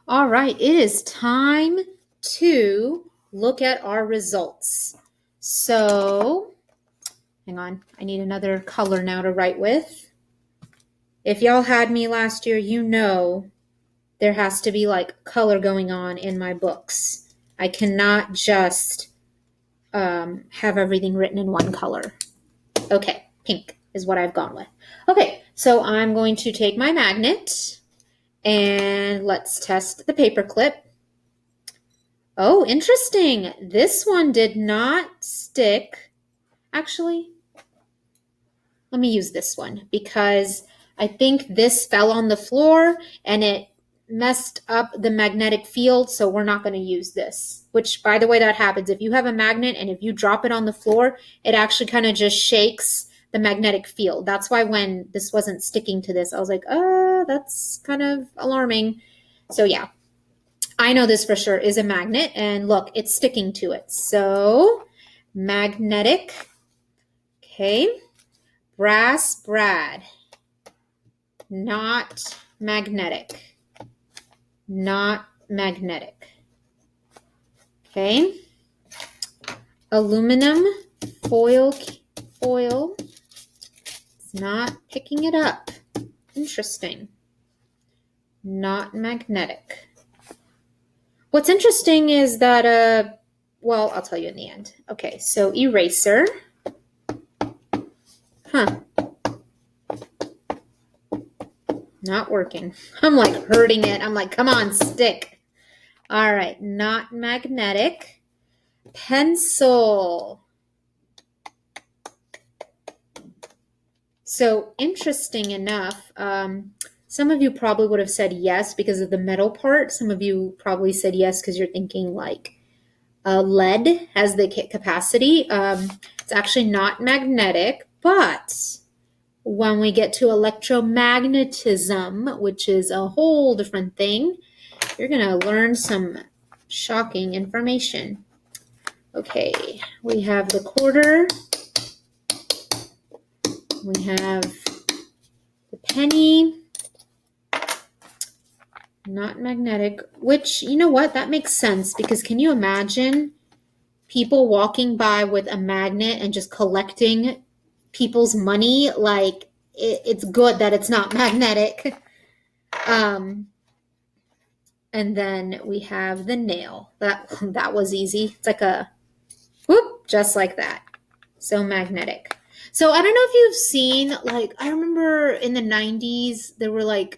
All right, it is time to look at our results. So, hang on, I need another color now to write with. If y'all had me last year, you know there has to be like color going on in my books. I cannot just have everything written in one color. Okay, pink is what I've gone with. Okay, so I'm going to take my magnet and let's test the paper clip. Oh, interesting. This one did not stick. Actually, let me use this one because I think this fell on the floor and it messed up the magnetic field, so we're not going to use this. Which, by the way, that happens. If you have a magnet and if you drop it on the floor, it actually kind of just shakes the magnetic field. That's why when this wasn't sticking to this, I was like, that's kind of alarming. So yeah, I know this for sure is a magnet, and look, it's sticking to it. So, magnetic. Okay. Brass brad. Not magnetic. Not magnetic. Okay. Aluminum foil. It's not picking it up. Interesting. Not magnetic. What's interesting is that, well, I'll tell you in the end. Okay, so eraser. Not working. I'm like hurting it. I'm like, come on, stick. All right, not magnetic. Pencil. So interesting enough, some of you probably would have said yes because of the metal part. Some of you probably said yes because you're thinking like lead has the capacity. It's actually not magnetic, but when we get to electromagnetism, which is a whole different thing, you're going to learn some shocking information. Okay, we have the quarter. We have the penny. Not magnetic, which, you know what, that makes sense because can you imagine people walking by with a magnet and just collecting people's money? Like, it's good that it's not magnetic. And then we have the nail. That was easy. It's like a whoop, just like that. So magnetic. So I don't know if you've seen, like, I remember in the 90s, there were like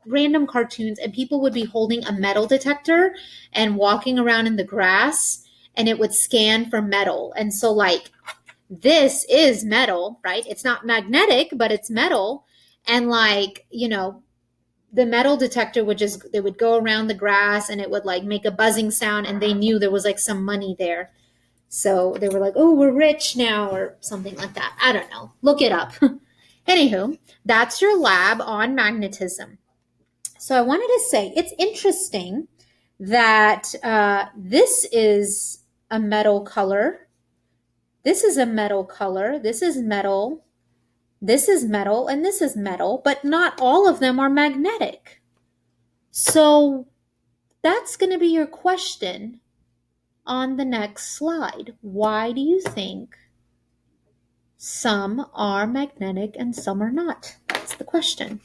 random cartoons and people would be holding a metal detector and walking around in the grass and it would scan for metal. And so like this is metal, right? It's not magnetic, but it's metal. And like, you know, the metal detector would just, they would go around the grass and it would like make a buzzing sound and they knew there was like some money there. So they were like, oh, we're rich now or something like that. I don't know. Look it up. Anywho, that's your lab on magnetism. So I wanted to say it's interesting that this is a metal color. This is a metal color. This is metal. This is metal. And this is metal. But not all of them are magnetic. So that's going to be your question on the next slide. Why do you think some are magnetic and some are not? That's the question.